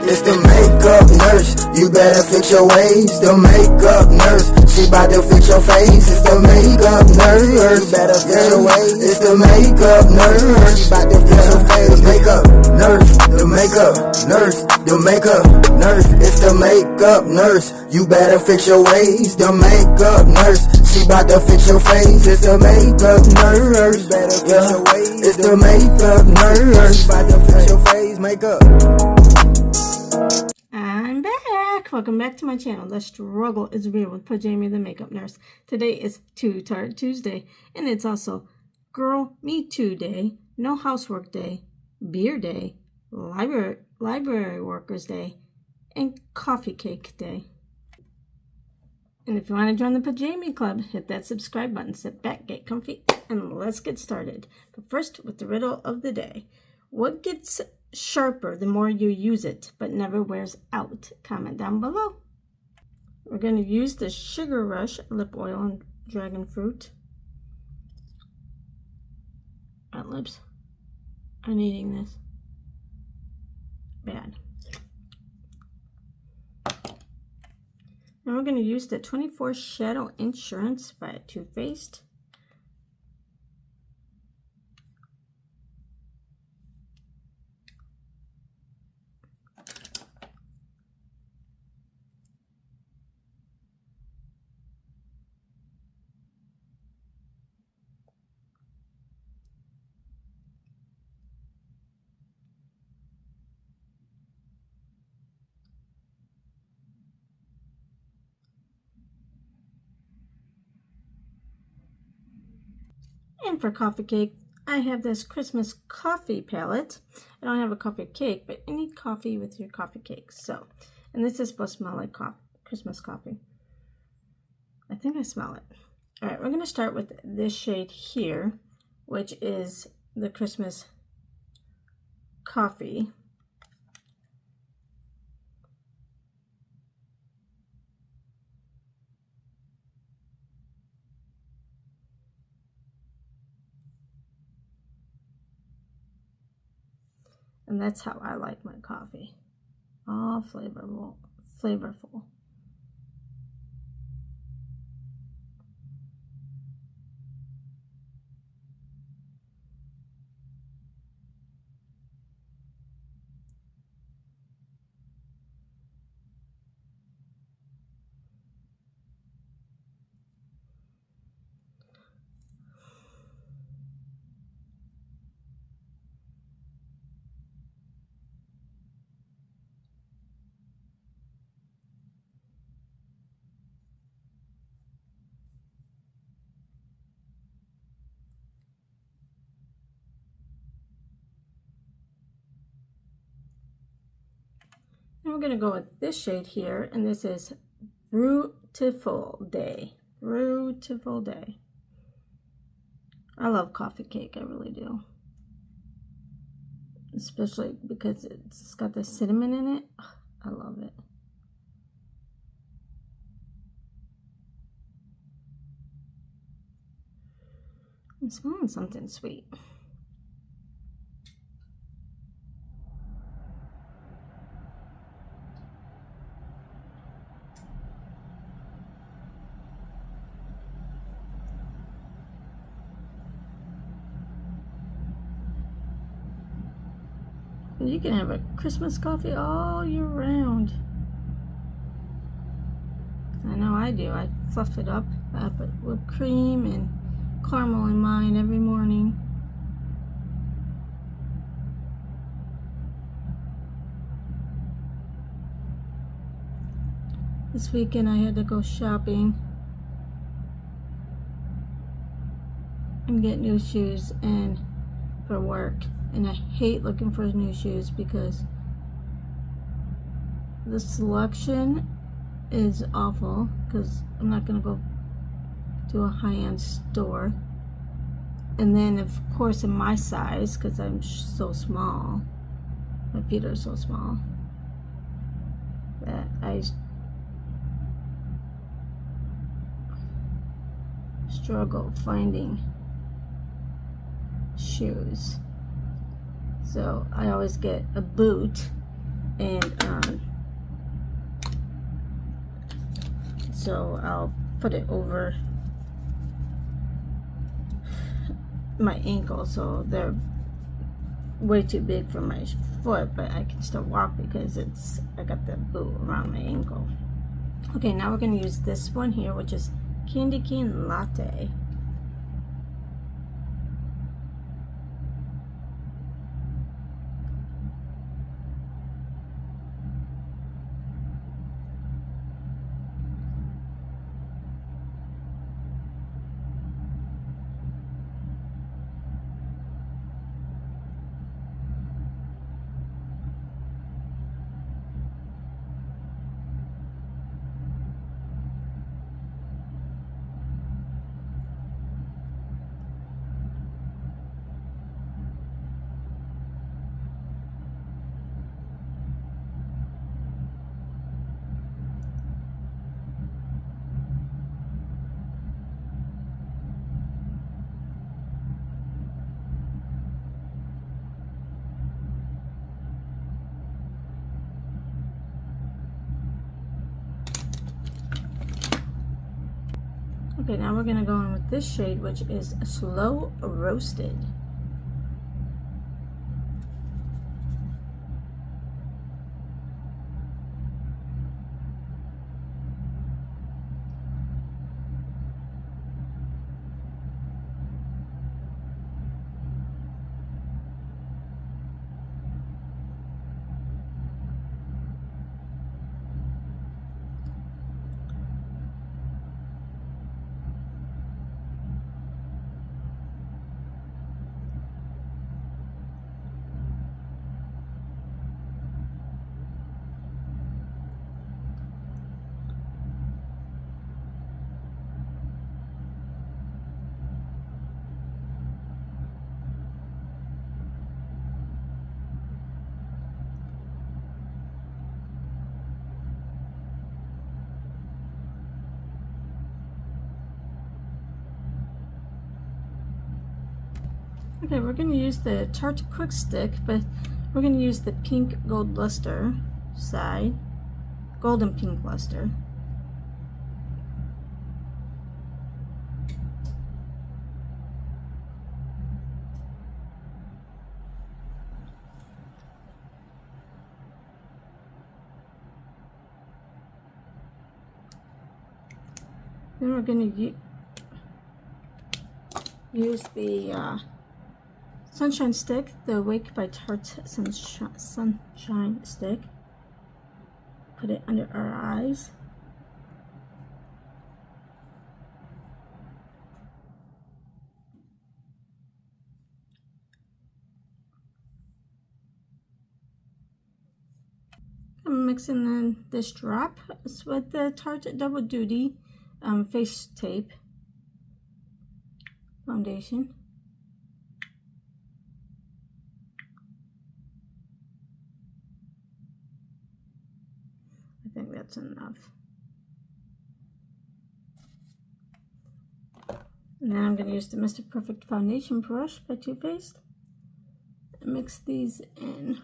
It's the makeup nurse, you better fix your ways. The makeup nurse, she bout to fix your face. It's the makeup nurse, you better fix your ways. It's the makeup nurse, she bout to fix your face. The makeup nurse, the makeup nurse, the makeup nurse. It's the makeup nurse, you better fix your ways. The makeup nurse, she bout to fix your face. It's the makeup nurse, better fix your ways. It's the makeup nurse, she bout to fix your face. Makeup. I'm back. Welcome back to my channel. The struggle is real with Jamie the makeup nurse. Today is Too Tarte Tuesday, and it's also Girl Me Too Day, No Housework Day, Beer Day, Library Workers Day, and Coffee Cake Day. And if you want to join the Pajama Club, hit that subscribe button, sit back, get comfy, and let's get started. But first, with the riddle of the day. What gets sharper the more you use it, but never wears out? Comment down below. We're going to use the Sugar Rush lip oil and dragon fruit. My lips are needing this bad. Now we're going to use the 24 Shadow Insurance by Too Faced. And for coffee cake, I have this Christmas coffee palette. I don't have a coffee cake, but you need coffee with your coffee cake. So, and this is supposed to smell like Christmas coffee. I think I smell it. All right, we're going to start with this shade here, which is the Christmas coffee. And that's how I like my coffee. All flavorful. Now we're going to go with this shade here, and this is Beautiful Day. Beautiful Day. I love coffee cake, I really do. Especially because it's got the cinnamon in it. I love it. I'm smelling something sweet. You can have a Christmas coffee all year round. I know I do. I fluff it up. I put whipped cream and caramel in mine every morning. This weekend I had to go shopping and get new shoes and for work. And I hate looking for new shoes because the selection is awful, because I'm not going to go to a high-end store. And then, of course, in my size, because I'm so small, my feet are so small, that I struggle finding shoes. So I always get a boot And so I'll put it over my ankle, so they're way too big for my foot, but I can still walk because I got the boot around my ankle. Okay, now we're going to use this one here, which is Candy Cane Latte. Okay, now we're going to go in with this shade, which is Slow Roasted. Okay, we're going to use the Tarte Quick Stick, but we're going to use the pink gold luster side, golden pink luster. Then we're going to use the Sunshine Stick, the Awake by Tarte Sunshine Stick. Put it under our eyes. I'm mixing in this drop with the Tarte Double Duty face tape foundation. I think that's enough. And then I'm going to use the Mr. Perfect Foundation Brush by Too Faced and mix these in.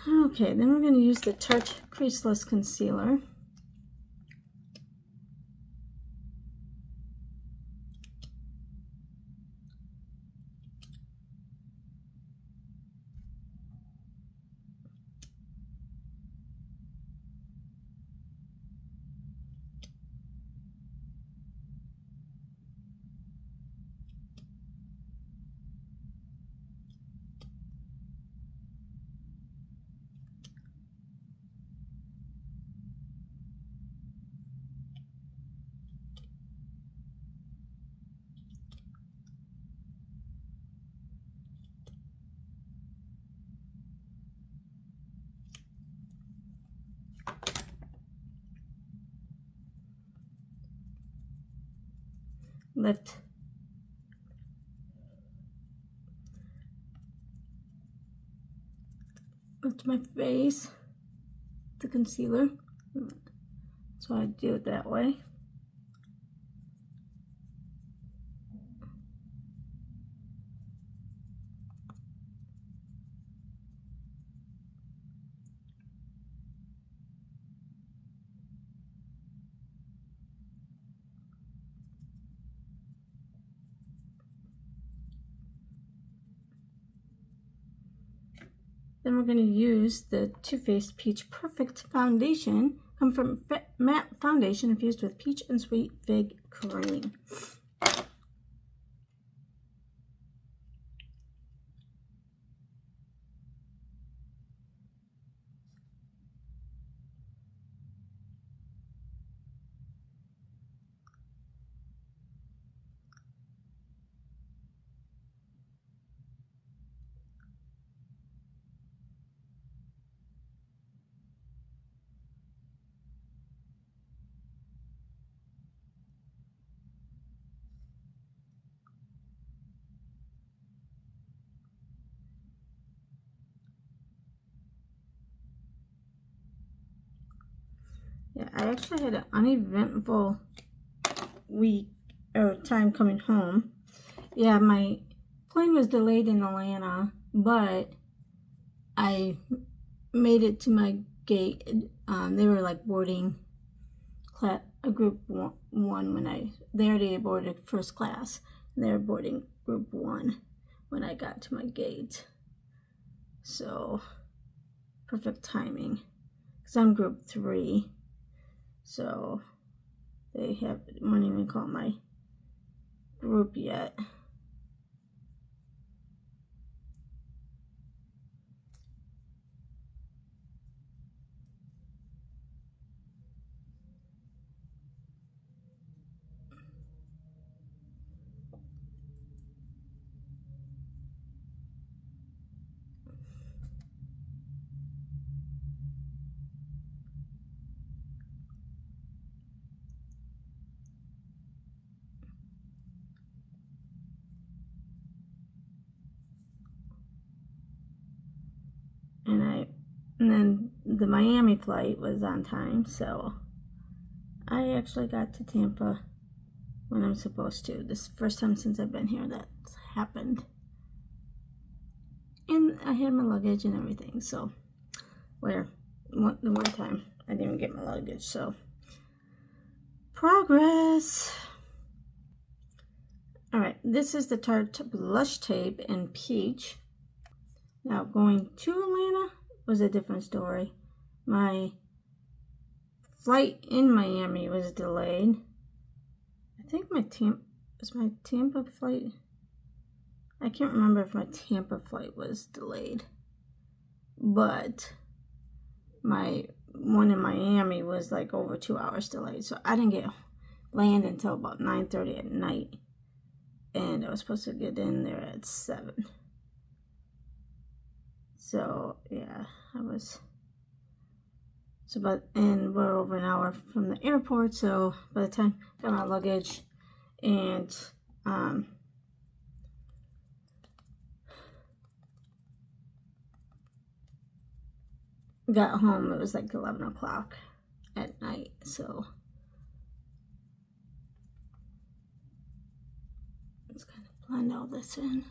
Okay, then we're going to use the Tarte Creaseless Concealer. lift my face, the concealer. So I do it that way. Then we're going to use the Too Faced Peach Perfect Foundation. Come from matte foundation infused with peach and sweet fig cream. Yeah, I actually had an uneventful week or time coming home. Yeah, my plane was delayed in Atlanta, but I made it to my gate. They were like boarding a group one when they already boarded first class. They were boarding group 1 when I got to my gate. So perfect timing, because I'm group 3. So they won't even call my group yet. And then the Miami flight was on time, so I actually got to Tampa when I'm supposed to. This is the first time since I've been here that's happened. And I had my luggage and everything, so the one time I didn't even get my luggage, so progress. Alright, this is the Tarte Blush Tape in Peach. Now going to Atlanta was a different story. My flight in Miami was delayed. I think my Tampa flight. I can't remember if my Tampa flight was delayed, but my one in Miami was like over 2 hours delayed. So I didn't land until about 9:30 at night, and I was supposed to get in there at 7. So yeah, and we're over an hour from the airport, so by the time I got my luggage and got home, it was like 11 o'clock at night. So let's kind of blend all this in.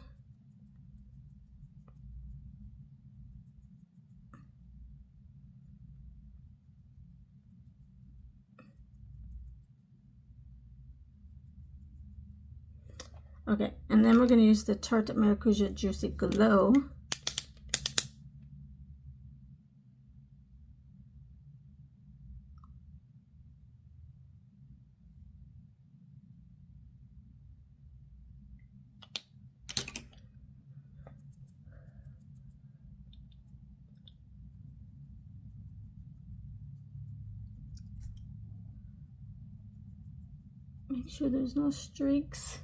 Okay, and then we're going to use the Tarte Maracuja Juicy Glow. Make sure there's no streaks.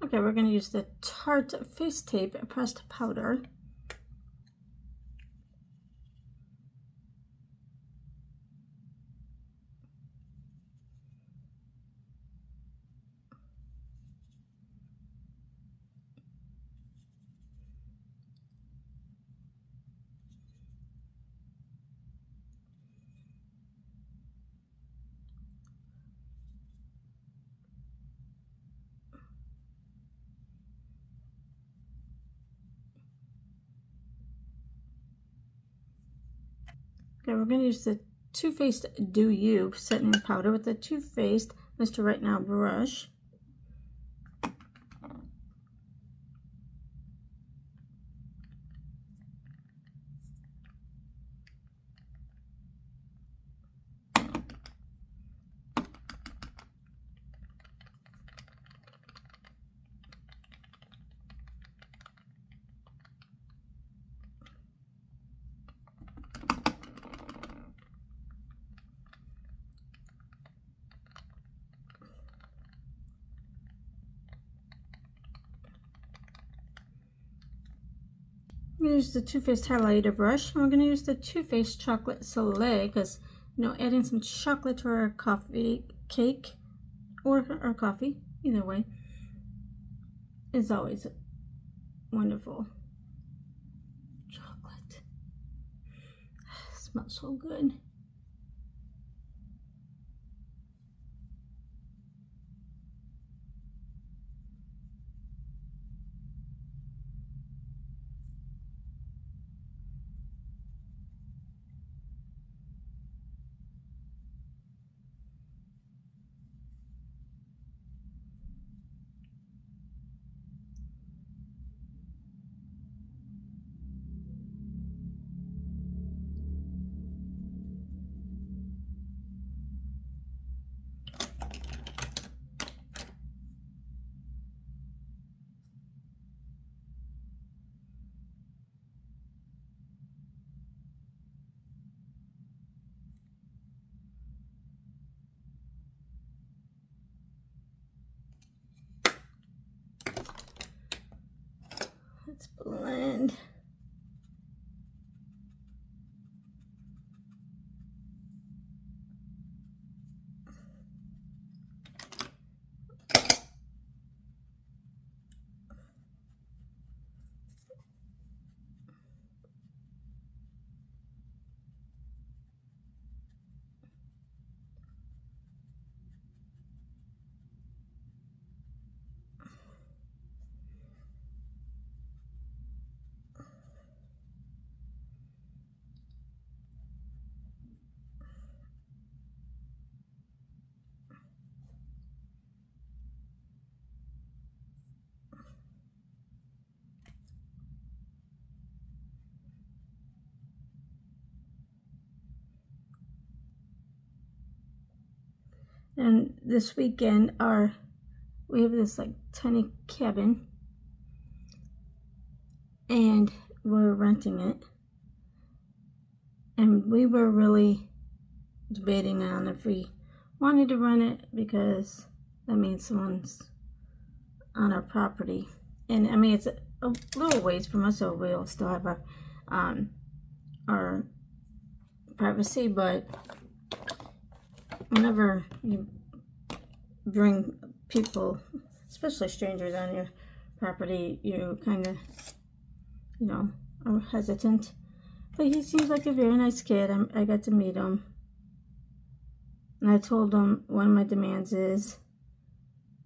Okay, we're going to use the Tarte Face Tape Pressed Powder. Okay, we're going to use the Too Faced Do You setting powder with the Too Faced Mr. Right Now brush. I'm going to use the Too Faced highlighter brush. And we're going to use the Too Faced Chocolate Soleil because, you know, adding some chocolate to our coffee cake or our coffee, either way, is always wonderful. Chocolate. Smells so good. Let's blend. And this weekend, we have this like tiny cabin, and we're renting it. And we were really debating on if we wanted to rent it because that means someone's on our property. And I mean, it's a little ways from us, so we'll still have our privacy, but whenever you bring people, especially strangers, on your property, you kind of, you know, are hesitant. But he seems like a very nice kid. I got to meet him. And I told him one of my demands is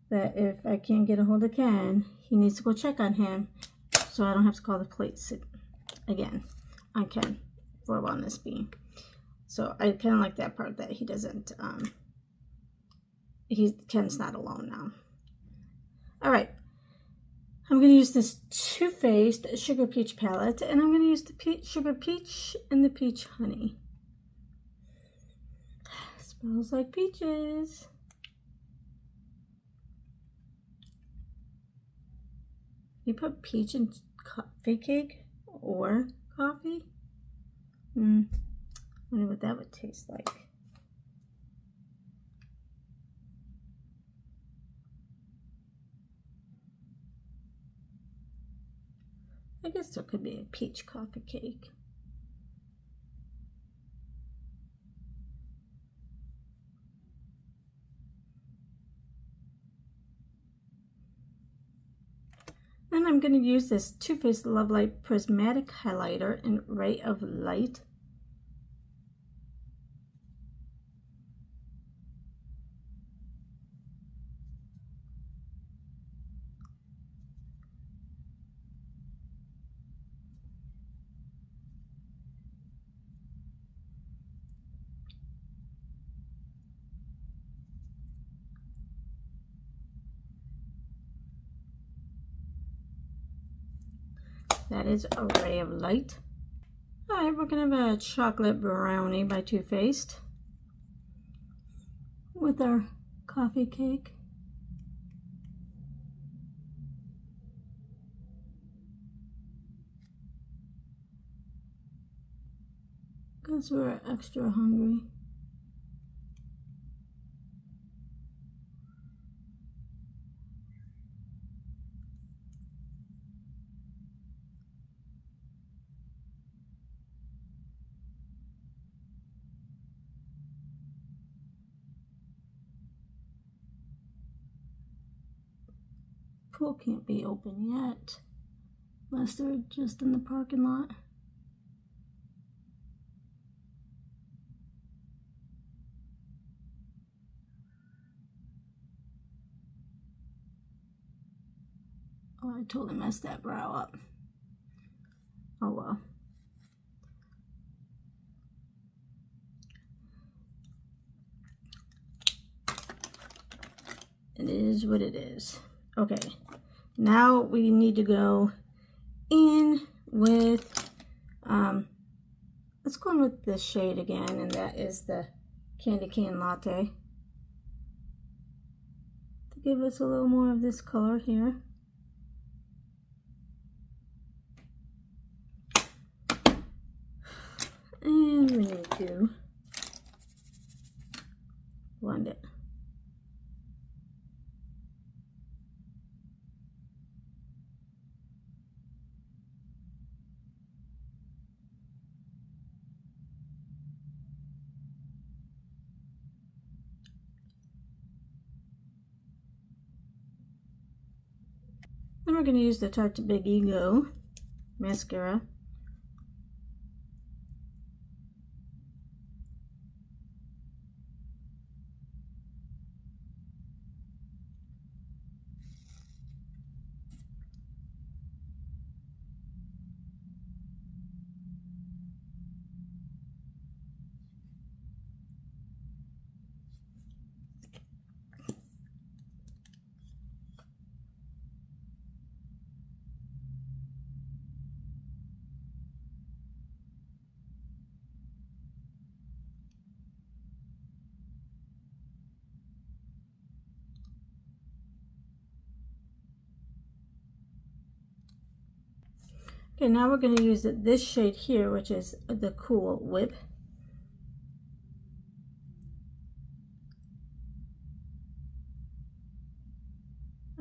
that if I can't get a hold of Ken, he needs to go check on him so I don't have to call the police again on Ken for wellness being. So I kind of like that part, that he doesn't, Ken's not alone now. All right. I'm going to use this Too Faced Sugar Peach palette, and I'm going to use the Sugar Peach and the Peach Honey. Smells like peaches. You put peach in coffee cake or coffee? I wonder what that would taste like. I guess there could be a peach coffee cake. Then I'm going to use this Too Faced Love Light Prismatic Highlighter in Ray of Light. That is a ray of light. All right, we're gonna have a chocolate brownie by Too Faced with our coffee cake. Because we're extra hungry. Pool can't be open yet, unless they're just in the parking lot. Oh, I totally messed that brow up. Oh well. It is what it is. Okay, now we need to go in with, let's go in with this shade again, and that is the Candy Cane Latte. To give us a little more of this color here. And we need to blend it. Then we're going to use the Tarte Big Ego mascara. Okay, now we're going to use this shade here, which is the Cool Whip.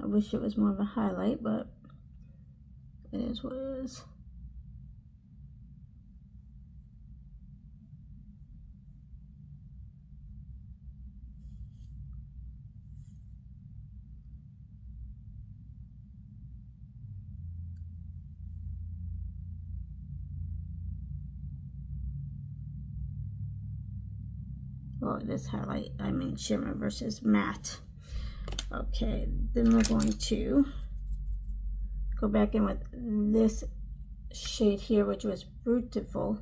I wish it was more of a highlight, but it is what it is. Well, it is highlight, I mean shimmer versus matte. Okay, then we're going to go back in with this shade here, which was Beautiful,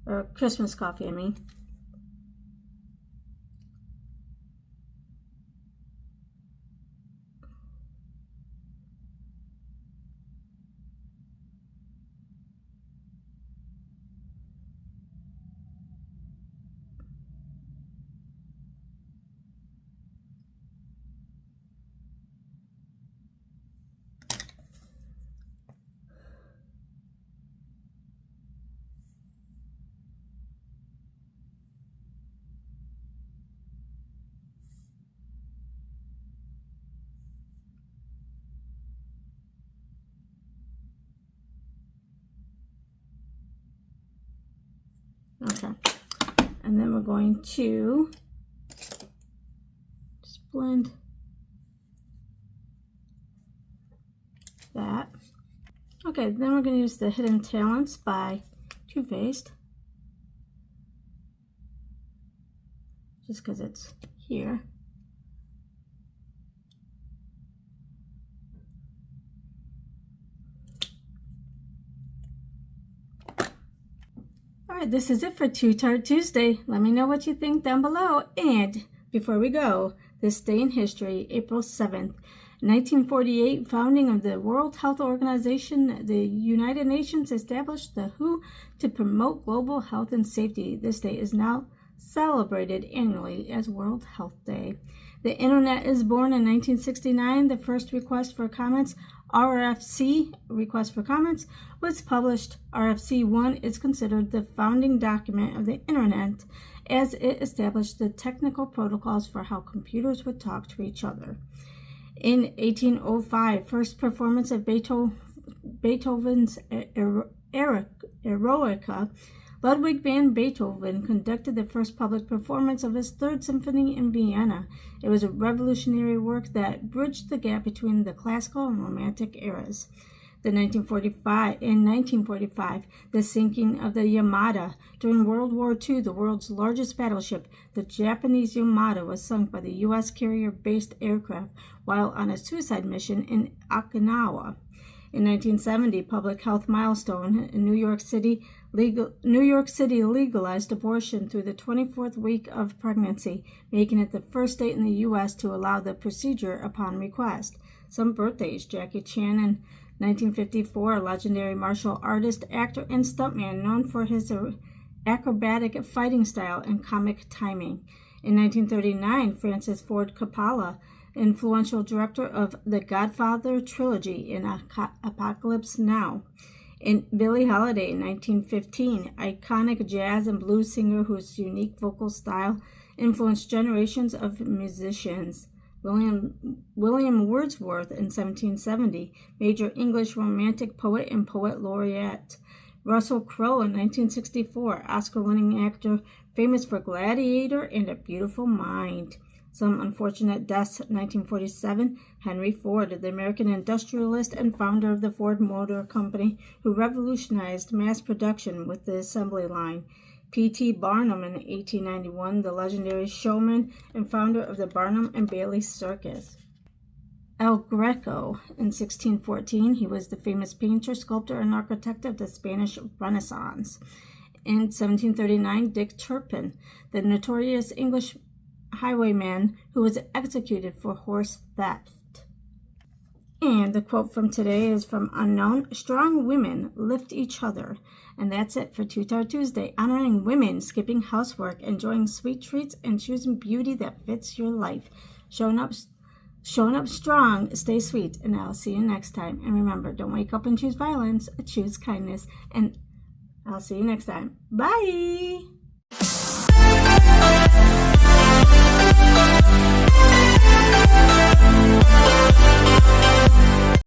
or Christmas Coffee, I mean. Okay, and then we're going to just blend that. Okay, then we're going to use the Hidden Talents by Too Faced, just because it's here. Alright, this is it for Too Tarte Tuesday. Let me know what you think down below. And before we go, this day in history, April 7th, 1948, founding of the World Health Organization, the United Nations established the WHO to promote global health and safety. This day is now celebrated annually as World Health Day. The Internet is born in 1969. The first request for comments, RFC, request for comments, was published. RFC 1 is considered the founding document of the Internet, as it established the technical protocols for how computers would talk to each other. In 1805, first performance of Beethoven's Eroica, Ludwig van Beethoven conducted the first public performance of his Third Symphony in Vienna. It was a revolutionary work that bridged the gap between the classical and romantic eras. In 1945, the sinking of the Yamada. During World War II, the world's largest battleship, the Japanese Yamada, was sunk by the U.S. carrier-based aircraft while on a suicide mission in Okinawa. In 1970, public health milestone in New York City legalized abortion through the 24th week of pregnancy, making it the first state in the U.S. to allow the procedure upon request. Some birthdays: Jackie Chan in 1954, legendary martial artist, actor, and stuntman known for his acrobatic fighting style and comic timing. In 1939, Francis Ford Coppola, influential director of the Godfather trilogy in Apocalypse Now. In Billie Holiday in 1915, iconic jazz and blues singer whose unique vocal style influenced generations of musicians. William Wordsworth in 1770, major English romantic poet and poet laureate. Russell Crowe in 1964, Oscar-winning actor famous for Gladiator and A Beautiful Mind. Some unfortunate deaths: 1947, Henry Ford, the American industrialist and founder of the Ford Motor Company, who revolutionized mass production with the assembly line. P.T. Barnum in 1891, the legendary showman and founder of the Barnum and Bailey Circus. El Greco in 1614, he was the famous painter, sculptor, and architect of the Spanish Renaissance. In 1739, Dick Turpin, the notorious English highwayman who was executed for horse theft. And the quote from today is from Unknown: "Strong women lift each other." And that's it for Too Tarte Tuesday, honoring women, skipping housework, enjoying sweet treats, and choosing beauty that fits your life. Showing up strong, stay sweet, and I'll see you next time. And remember, don't wake up and choose violence, choose kindness. And I'll see you next time. Bye!